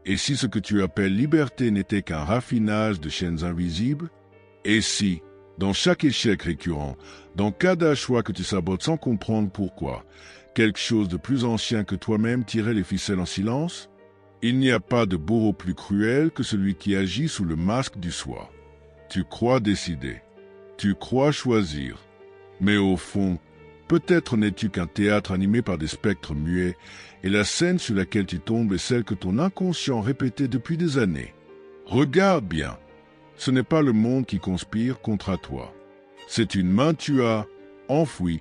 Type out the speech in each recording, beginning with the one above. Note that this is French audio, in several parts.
Et si ce que tu appelles liberté n'était qu'un raffinage de chaînes invisibles? Et si, dans chaque échec récurrent, dans cada choix que tu sabotes sans comprendre pourquoi, quelque chose de plus ancien que toi-même tirait les ficelles en silence? Il n'y a pas de bourreau plus cruel que celui qui agit sous le masque du soi. Tu crois décider, tu crois choisir, mais au fond, peut-être n'es-tu qu'un théâtre animé par des spectres muets, et la scène sur laquelle tu tombes est celle que ton inconscient répétait depuis des années. Regarde bien, ce n'est pas le monde qui conspire contre toi. C'est une main tu as, enfouie,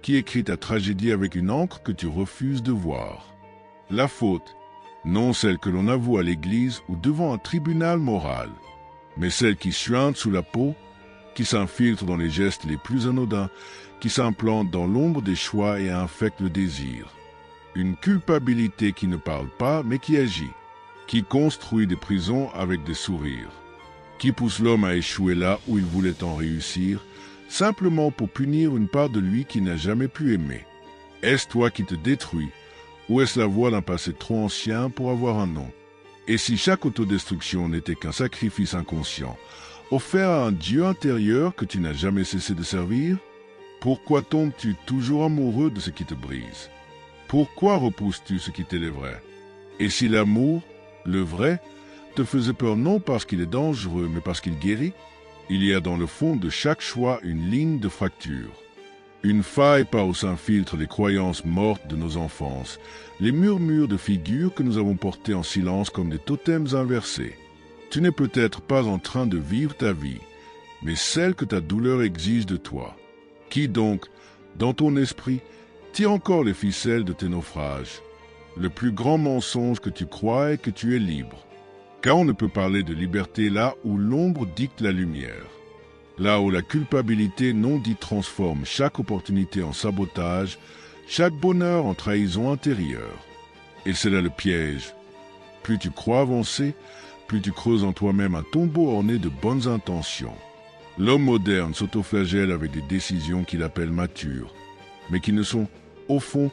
qui écrit ta tragédie avec une encre que tu refuses de voir. La faute, non celle que l'on avoue à l'église ou devant un tribunal moral, mais celle qui suinte sous la peau, qui s'infiltre dans les gestes les plus anodins, qui s'implante dans l'ombre des choix et infecte le désir. Une culpabilité qui ne parle pas mais qui agit, qui construit des prisons avec des sourires, qui pousse l'homme à échouer là où il voulait en réussir, simplement pour punir une part de lui qui n'a jamais pu aimer. Est-ce toi qui te détruis, ou est-ce la voix d'un passé trop ancien pour avoir un nom? Et si chaque autodestruction n'était qu'un sacrifice inconscient, offert à un Dieu intérieur que tu n'as jamais cessé de servir? Pourquoi tombes-tu toujours amoureux de ce qui te brise? Pourquoi repousses-tu ce qui t'élèverait? Et si l'amour, le vrai, te faisait peur non parce qu'il est dangereux, mais parce qu'il guérit? Il y a dans le fond de chaque choix une ligne de fracture. Une faille par où s'infiltrent les croyances mortes de nos enfances, les murmures de figures que nous avons portés en silence comme des totems inversés. Tu n'es peut-être pas en train de vivre ta vie, mais celle que ta douleur exige de toi. Qui donc, dans ton esprit, tire encore les ficelles de tes naufrages? Le plus grand mensonge que tu crois est que tu es libre. Car on ne peut parler de liberté là où l'ombre dicte la lumière. Là où la culpabilité non dite transforme chaque opportunité en sabotage, chaque bonheur en trahison intérieure. Et c'est là le piège. Plus tu crois avancer, plus tu creuses en toi-même un tombeau orné de bonnes intentions. L'homme moderne s'autoflagelle avec des décisions qu'il appelle matures, mais qui ne sont, au fond,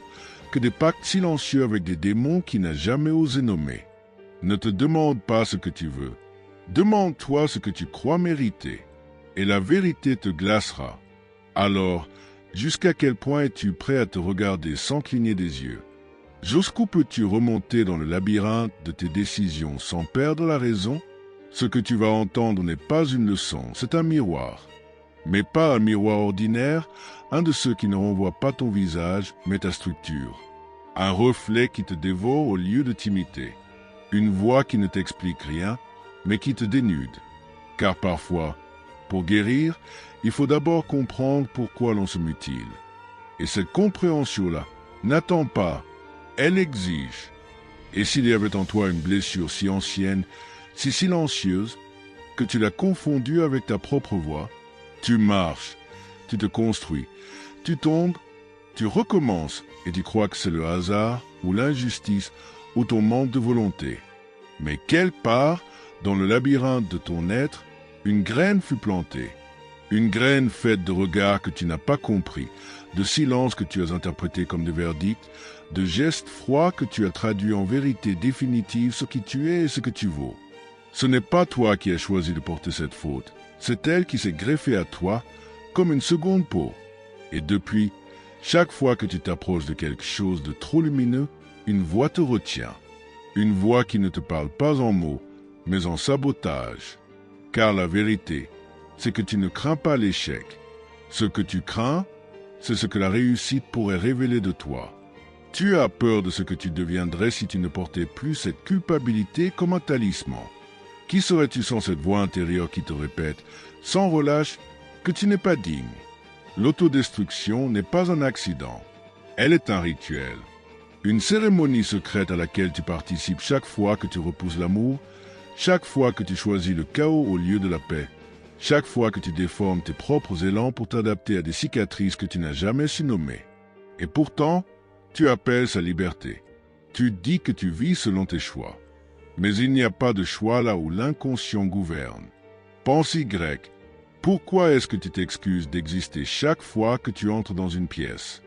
que des pactes silencieux avec des démons qu'il n'a jamais osé nommer. Ne te demande pas ce que tu veux. Demande-toi ce que tu crois mériter, et la vérité te glacera. Alors, jusqu'à quel point es-tu prêt à te regarder sans cligner des yeux? Jusqu'où peux-tu remonter dans le labyrinthe de tes décisions sans perdre la raison? Ce que tu vas entendre n'est pas une leçon, c'est un miroir. Mais pas un miroir ordinaire, un de ceux qui ne renvoie pas ton visage, mais ta structure. Un reflet qui te dévore au lieu de t'imiter. Une voix qui ne t'explique rien, mais qui te dénude. Car parfois, pour guérir, il faut d'abord comprendre pourquoi l'on se mutile. Et cette compréhension-là n'attend pas, elle exige. Et s'il y avait en toi une blessure si ancienne, si silencieuse, que tu l'as confondue avec ta propre voix, tu marches, tu te construis, tu tombes, tu recommences et tu crois que c'est le hasard ou l'injustice ou ton manque de volonté. Mais quelque part, dans le labyrinthe de ton être, une graine fut plantée. Une graine faite de regards que tu n'as pas compris, de silences que tu as interprétés comme des verdicts, de gestes froids que tu as traduits en vérité définitive ce qui tu es et ce que tu vaux. Ce n'est pas toi qui as choisi de porter cette faute, c'est elle qui s'est greffée à toi comme une seconde peau. Et depuis, chaque fois que tu t'approches de quelque chose de trop lumineux, une voix te retient. Une voix qui ne te parle pas en mots, mais en sabotage. Car la vérité, c'est que tu ne crains pas l'échec. Ce que tu crains, c'est ce que la réussite pourrait révéler de toi. Tu as peur de ce que tu deviendrais si tu ne portais plus cette culpabilité comme un talisman. Qui serais-tu sans cette voix intérieure qui te répète, sans relâche, que tu n'es pas digne? L'autodestruction n'est pas un accident. Elle est un rituel. Une cérémonie secrète à laquelle tu participes chaque fois que tu repousses l'amour, chaque fois que tu choisis le chaos au lieu de la paix, chaque fois que tu déformes tes propres élans pour t'adapter à des cicatrices que tu n'as jamais su nommer. Et pourtant, tu appelles sa liberté. Tu dis que tu vis selon tes choix. Mais il n'y a pas de choix là où l'inconscient gouverne. Pensée grecque. Pourquoi est-ce que tu t'excuses d'exister chaque fois que tu entres dans une pièce?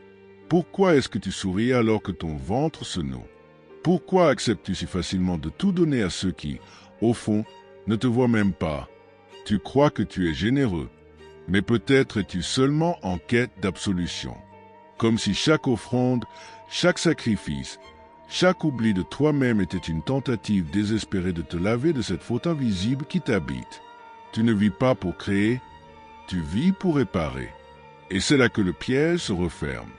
Pourquoi est-ce que tu souris alors que ton ventre se noue? Pourquoi acceptes-tu si facilement de tout donner à ceux qui, au fond, ne te voient même pas? Tu crois que tu es généreux, mais peut-être es-tu seulement en quête d'absolution. Comme si chaque offrande, chaque sacrifice, chaque oubli de toi-même était une tentative désespérée de te laver de cette faute invisible qui t'habite. Tu ne vis pas pour créer, tu vis pour réparer. Et c'est là que le piège se referme.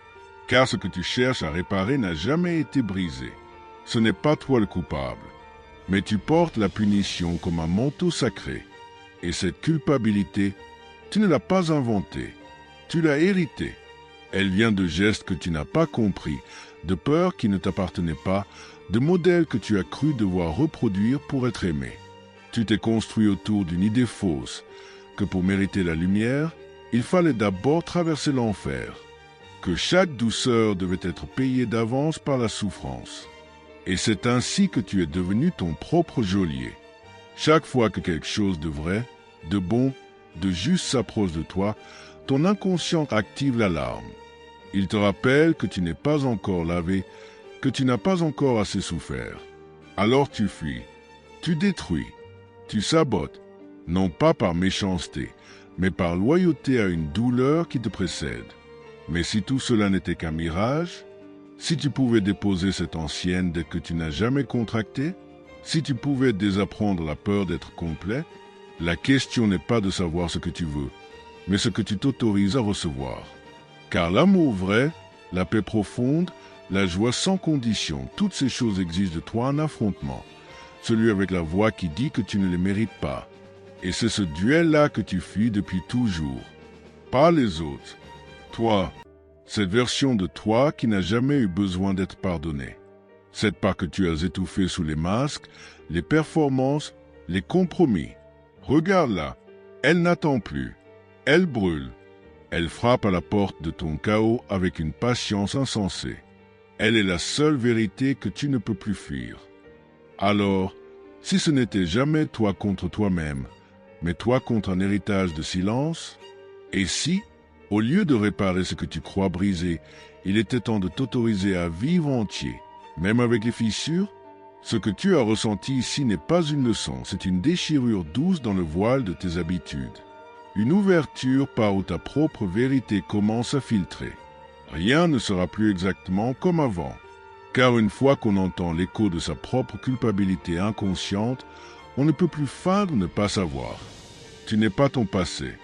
Car ce que tu cherches à réparer n'a jamais été brisé. Ce n'est pas toi le coupable, mais tu portes la punition comme un manteau sacré. Et cette culpabilité, tu ne l'as pas inventée, tu l'as héritée. Elle vient de gestes que tu n'as pas compris, de peurs qui ne t'appartenaient pas, de modèles que tu as cru devoir reproduire pour être aimé. Tu t'es construit autour d'une idée fausse, que pour mériter la lumière, il fallait d'abord traverser l'enfer, que chaque douceur devait être payée d'avance par la souffrance. Et c'est ainsi que tu es devenu ton propre geôlier. Chaque fois que quelque chose de vrai, de bon, de juste s'approche de toi, ton inconscient active l'alarme. Il te rappelle que tu n'es pas encore lavé, que tu n'as pas encore assez souffert. Alors tu fuis, tu détruis, tu sabotes, non pas par méchanceté, mais par loyauté à une douleur qui te précède. Mais si tout cela n'était qu'un mirage, si tu pouvais déposer cette ancienne dès que tu n'as jamais contracté, si tu pouvais désapprendre la peur d'être complet, la question n'est pas de savoir ce que tu veux, mais ce que tu t'autorises à recevoir. Car l'amour vrai, la paix profonde, la joie sans condition, toutes ces choses exigent de toi un affrontement, celui avec la voix qui dit que tu ne les mérites pas. Et c'est ce duel-là que tu fuis depuis toujours. Pas les autres. Toi, cette version de toi qui n'a jamais eu besoin d'être pardonnée. Cette part que tu as étouffée sous les masques, les performances, les compromis. Regarde-la, elle n'attend plus. Elle brûle. Elle frappe à la porte de ton chaos avec une patience insensée. Elle est la seule vérité que tu ne peux plus fuir. Alors, si ce n'était jamais toi contre toi-même, mais toi contre un héritage de silence, et si, au lieu de réparer ce que tu crois brisé, il était temps de t'autoriser à vivre entier, même avec les fissures, ce que tu as ressenti ici n'est pas une leçon, c'est une déchirure douce dans le voile de tes habitudes. Une ouverture par où ta propre vérité commence à filtrer. Rien ne sera plus exactement comme avant, car une fois qu'on entend l'écho de sa propre culpabilité inconsciente, on ne peut plus feindre ne pas savoir. Tu n'es pas ton passé,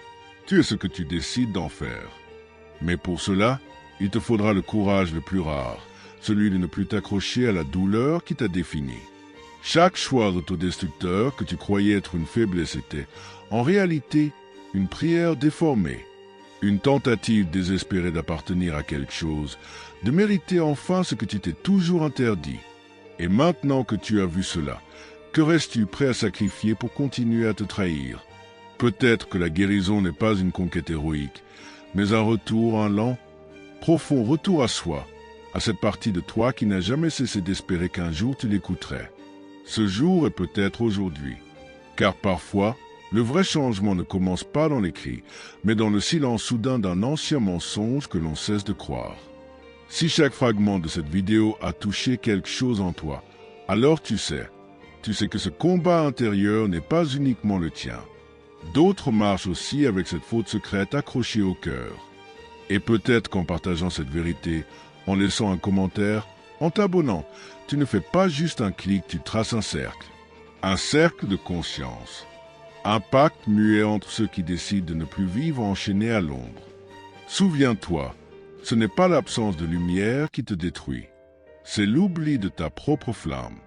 tu es ce que tu décides d'en faire. Mais pour cela, il te faudra le courage le plus rare, celui de ne plus t'accrocher à la douleur qui t'a défini. Chaque choix d'autodestructeur que tu croyais être une faiblesse était, en réalité, une prière déformée, une tentative désespérée d'appartenir à quelque chose, de mériter enfin ce que tu t'es toujours interdit. Et maintenant que tu as vu cela, que restes-tu prêt à sacrifier pour continuer à te trahir? Peut-être que la guérison n'est pas une conquête héroïque, mais un retour, un lent, profond retour à soi, à cette partie de toi qui n'a jamais cessé d'espérer qu'un jour tu l'écouterais. Ce jour est peut-être aujourd'hui, car parfois, le vrai changement ne commence pas dans les cris, mais dans le silence soudain d'un ancien mensonge que l'on cesse de croire. Si chaque fragment de cette vidéo a touché quelque chose en toi, alors tu sais que ce combat intérieur n'est pas uniquement le tien. D'autres marchent aussi avec cette faute secrète accrochée au cœur. Et peut-être qu'en partageant cette vérité, en laissant un commentaire, en t'abonnant, tu ne fais pas juste un clic, tu traces un cercle de conscience. Un pacte muet entre ceux qui décident de ne plus vivre enchaînés à l'ombre. Souviens-toi, ce n'est pas l'absence de lumière qui te détruit, c'est l'oubli de ta propre flamme.